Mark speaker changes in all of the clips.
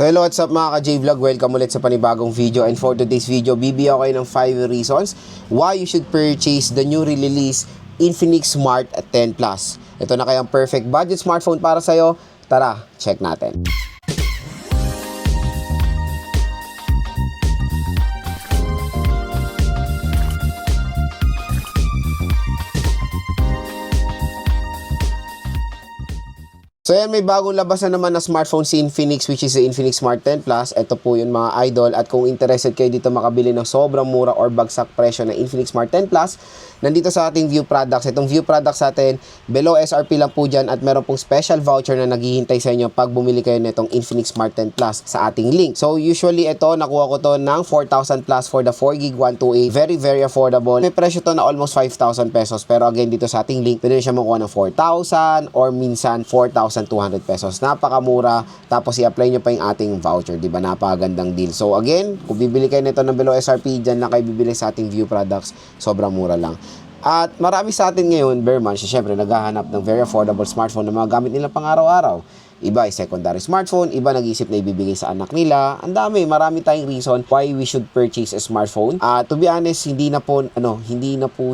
Speaker 1: Hello, what's up mga ka-J-Vlog? Welcome ulit sa panibagong video. And for today's video, bibigyan ko kayo ng 5 reasons why you should purchase the newly released Infinix Smart 10 Plus. Ito na kayang perfect budget smartphone para sa'yo. Tara, check natin. So yan, may bagong labas na naman na smartphone si Infinix, which is the Infinix Smart 10 Plus. Ito po yun mga idol. At kung interested kayo dito makabili ng sobrang mura or bagsak presyo na Infinix Smart 10 Plus, nandito sa ating view products. Itong view products natin, below SRP lang po dyan at meron pong special voucher na naghihintay sa inyo pag bumili kayo nitong Infinix Smart 10 Plus sa ating link. So usually ito, nakuha ko to ng 4,000 plus for the 4GB 128. Very, very affordable. May presyo to na almost 5,000 pesos. Pero again, dito sa ating link, pwede siya makuha ng 4,000 or minsan 4,200 pesos. Napakamura. Tapos i-apply nyo pa yung ating voucher. Diba? Napakagandang deal. So again, kung bibili kayo nito ng below SRP, dyan na kayo bibili sa ating view products. Sobrang mura lang. At marami sa atin ngayon, bear months, syempre naghahanap ng very affordable smartphone na mga gamit nila pang araw-araw. Iba ay secondary smartphone, iba nag-isip na ibibigay sa anak nila. Ang dami, marami tayong reason why we should purchase a smartphone. To be honest, hindi na po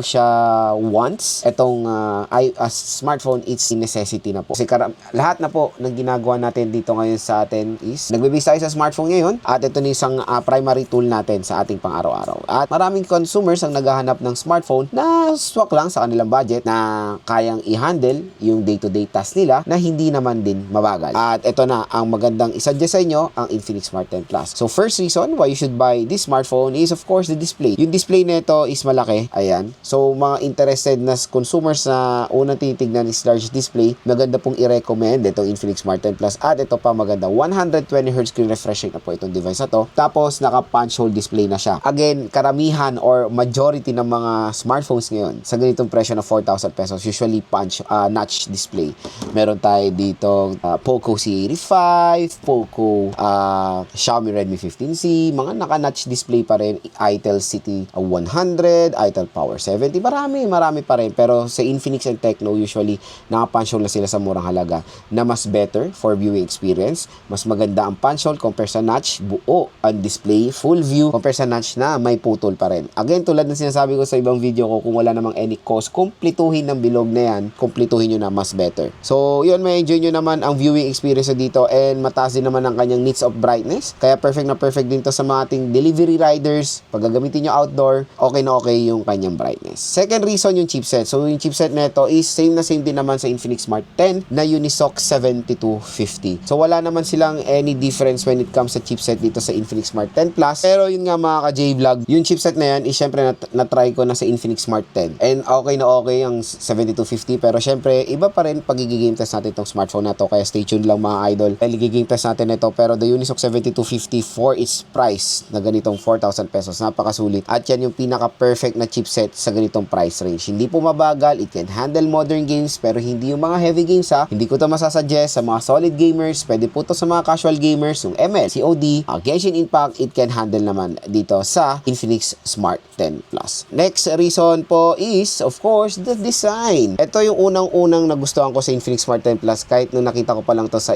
Speaker 1: siya wants. Itong smartphone, it's a necessity na po. Kasi lahat na po ng ginagawa natin dito ngayon sa atin is nagbibisa tayo sa smartphone ngayon at ito na isang primary tool natin sa ating pang-araw-araw. At maraming consumers ang naghahanap ng smartphone na swak lang sa kanilang budget na kayang i-handle yung day-to-day task nila na hindi naman din mabagal. At ito na, ang magandang isuggest sa inyo, ang Infinix Smart 10 Plus. So first reason why you should buy this smartphone is of course the display. Yung display nito is malaki. Ayan. So mga interested na consumers na unang titignan is large display, maganda pong i-recommend itong Infinix Smart 10 Plus. At ito pa maganda, 120Hz screen refresh rate na po itong device na to. Tapos naka punch hole display na siya. Again, karamihan or majority ng mga smartphones ngayon sa ganitong presyo na 4,000 pesos, usually punch notch display. Meron tayo dito Poco C85, Poco Xiaomi Redmi 15C, mga naka-notch display pa rin, Itel City 100, Itel Power 70, marami pa rin. Pero sa Infinix and Tecno, usually naka-punch hole na sila sa murang halaga na mas better for viewing experience. Mas maganda ang punch hole compare sa notch, buo ang display, full view, compare sa notch na may putol pa rin. Again, tulad ng sinasabi ko sa ibang video ko, kung wala namang any cost, kumplituhin ng bilog na yan, kumplituhin nyo na mas better. So, yun, may enjoy nyo naman ang viewing experience dito and mataas din naman ang kanyang nits of brightness. Kaya perfect na perfect din to sa mga ating delivery riders. Pag gagamitin nyo outdoor, okay na okay yung kanyang brightness. Second reason, yung chipset. So yung chipset nito is same din naman sa Infinix Smart 10 na Unisoc 7250. So wala naman silang any difference when it comes sa chipset dito sa Infinix Smart 10 Plus. Pero yun nga mga ka-J-Vlog, yung chipset na yan is syempre na-try ko na sa Infinix Smart 10. And okay na okay ang 7250 pero syempre iba pa rin pag i-game test natin itong smartphone na to. Kaya stay tuned lang mga idol. Ligiging test natin ito. Pero the Unisoc 7250 for its price na ganitong 4,000 pesos. Napakasulit. At yan yung pinaka-perfect na chipset sa ganitong price range. Hindi po mabagal. It can handle modern games pero hindi yung mga heavy games ha. Hindi ko ito masasuggest sa mga solid gamers. Pwede po ito sa mga casual gamers. Yung ML, COD, Genshin Impact, it can handle naman dito sa Infinix Smart 10 Plus. Next reason po is, of course, the design. Ito yung unang-unang nagustuhan ko sa Infinix Smart 10 Plus kahit nung nakita ko pa lang to sa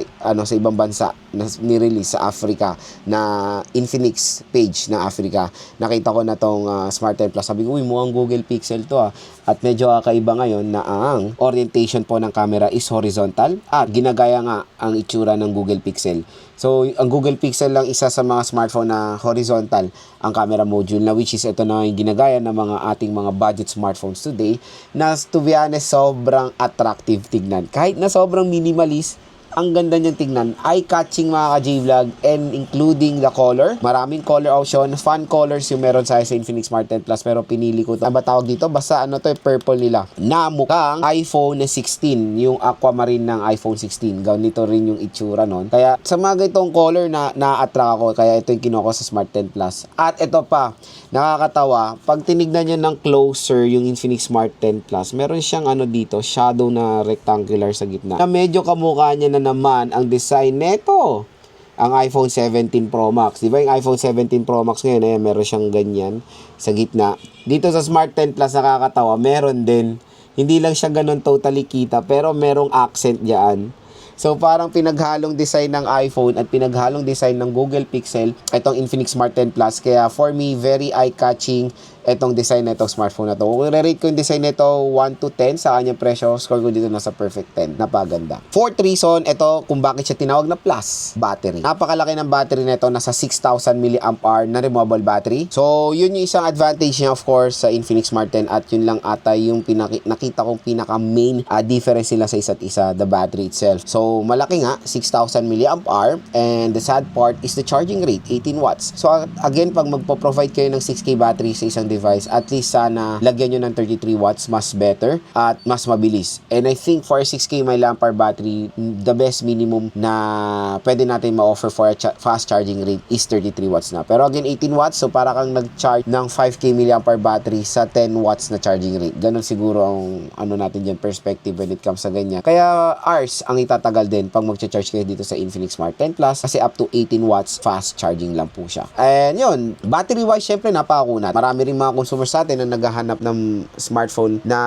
Speaker 1: ibang bansa na ni-release sa Africa na Infinix page na Africa. Nakita ko na tong Smart 10 Plus. Sabi ko, uy, mukhang Google Pixel to ah. At medyo kakaiba ngayon na ang orientation po ng camera is horizontal at ginagaya nga ang itsura ng Google Pixel. So, ang Google Pixel lang isa sa mga smartphone na horizontal ang camera module na which is ito na yung ginagaya ng mga ating mga budget smartphones today na to be honest, sobrang attractive tignan. Kahit na sobrang minimalist, ang ganda niyang tingnan, eye-catching mga ka-J-Vlog and including the color. Maraming color option, fun colors yung meron sa Infinix Smart 10 Plus pero pinili ko ito. Ano ba tawag dito? Basta purple nila. Na mukhang iPhone 16, yung aquamarine ng iPhone 16. Ganito rin yung itsura nun. Kaya sa mga ganitong color na-attract ako. Kaya ito yung kinuha ko sa Smart 10 Plus. At ito pa, nakakatawa, pag tinignan nyo ng closer yung Infinix Smart 10 Plus, meron siyang dito, shadow na rectangular sa gitna. Na medyo kamukha niya na naman ang design neto. Ang iPhone 17 Pro Max. Di ba yung iPhone 17 Pro Max ngayon, meron siyang ganyan sa gitna. Dito sa Smart 10 Plus, nakakatawa, meron din. Hindi lang siya ganun totally kita, pero merong accent dyan So parang pinaghalong design ng iPhone at pinaghalong design ng Google Pixel itong Infinix Smart 10 Plus. Kaya for me, very eye-catching itong design na itong smartphone na to. Kung i-rate ko yung design nito 1 to 10 sa kanyang presyo, score ko dito nasa perfect 10. Napaganda. Fourth reason, ito kung bakit siya tinawag na plus, battery. Napakalaki ng battery nito, nasa 6,000 mAh na removable battery. So, yun yung isang advantage niya of course sa Infinix Smart 10 at yun lang ata yung nakita kong pinaka main difference nila sa isa't isa, the battery itself. So, malaki nga, 6,000 mAh, and the sad part is the charging rate, 18 watts. So, again, pag magpo-provide kayo ng 6K battery sa isang device, at least sana lagyan nyo ng 33 watts, mas better at mas mabilis. And I think for a 6K mAh battery, the best minimum na pwede natin ma-offer for a fast charging rate is 33 watts na. Pero again, 18 watts, so para kang nag-charge ng 5K mAh battery sa 10 watts na charging rate. Ganun siguro ang ano natin dyan, perspective when it comes sa ganyan. Kaya hours ang itatagal din pag mag-charge kayo dito sa Infinix Smart 10 Plus kasi up to 18 watts fast charging lang po siya. And yun, battery wise, syempre napakakunat. Marami rin mga consumers sa atin na naghahanap ng smartphone na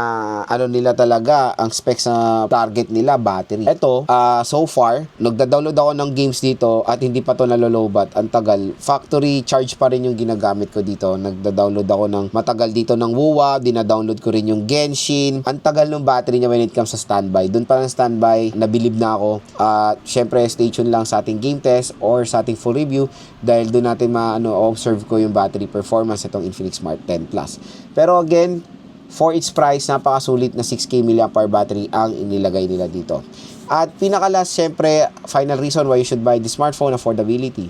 Speaker 1: ano nila talaga, ang specs na target nila, battery. Ito, so far, nagda-download ako ng games dito at hindi pa to nalolobat. Ang tagal. Factory charge pa rin yung ginagamit ko dito. Nagda-download ako ng matagal dito ng WoW, dina-download ko rin yung Genshin. Ang tagal ng battery niya when it comes sa standby. Doon pa ng standby, nabilib na ako. Syempre, stay tuned lang sa ating game test or sa ating full review dahil doon natin observe ko yung battery performance itong Infinix Smart 10 Plus. Pero again, for its price, napakasulit na 6K mAh battery ang inilagay nila dito. At pinakalas, syempre, final reason why you should buy this smartphone, affordability.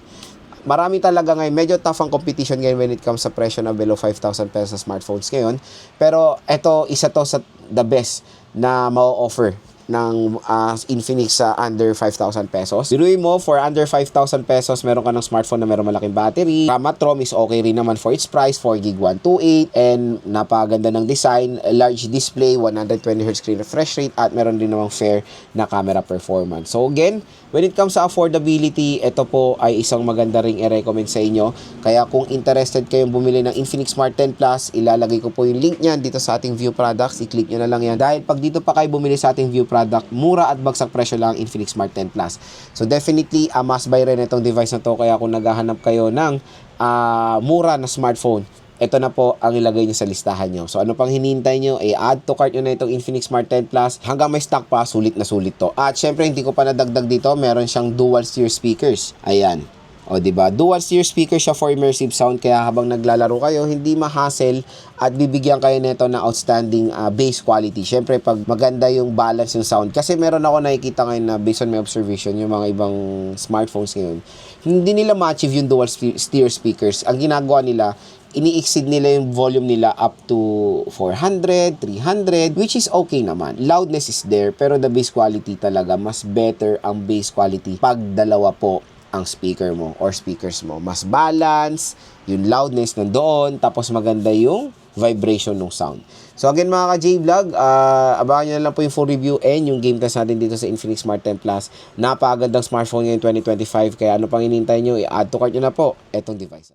Speaker 1: Marami talaga ngayon, medyo tough ang competition ngayon when it comes sa presyo na below 5,000 pesos smartphones ngayon. Pero ito, isa to sa the best na ma-offer ng Infinix sa under 5,000 pesos. Biruin mo, for under 5,000 pesos, meron ka ng smartphone na meron malaking battery. RAM at ROM is okay rin naman for its price, 4GB 128, and napaganda ng design, large display, 120Hz screen refresh rate, at meron din namang fair na camera performance. So again, when it comes sa affordability, ito po ay isang maganda ring i-recommend sa inyo. Kaya kung interested kayong bumili ng Infinix Smart 10 Plus, ilalagay ko po yung link niyan dito sa ating view products. I-click nyo na lang yan. Dahil pag dito pa kayo bumili sa ating view product, mura at bagsak presyo lang Infinix Smart 10 Plus. So definitely, must buy rin itong device na to. Kaya kung naghahanap kayo ng mura na smartphone, ito na po ang ilagay nyo sa listahan nyo. So ano pang hinihintay nyo, add to cart nyo na itong Infinix Smart 10 Plus. Hanggang may stock pa, sulit na sulit to. At syempre, hindi ko pa nadagdag dito, meron siyang dual steer speakers. Ayan. O, diba? Dual steer speaker siya for immersive sound, kaya habang naglalaro kayo, hindi ma-hassle at bibigyan kayo nito ng outstanding bass quality. Syempre, pag maganda yung balance yung sound, kasi meron ako nakikita ngayon na based on my observation, yung mga ibang smartphones ngayon, hindi nila ma-achieve yung dual steer speakers. Ang ginagawa nila, ini-exceed nila yung volume nila up to 400, 300, which is okay naman. Loudness is there, pero the bass quality talaga, mas better ang bass quality pag dalawa po ang speaker mo or speakers mo. Mas balance, yung loudness nandoon, tapos maganda yung vibration ng sound. So again mga ka-J-Vlog, abangan nyo na lang po yung full review and yung game test natin dito sa Infinix Smart 10 Plus. Napakagandang smartphone ngayon 2025, kaya ano pang hinihintay nyo, i-add to cart nyo na po etong device.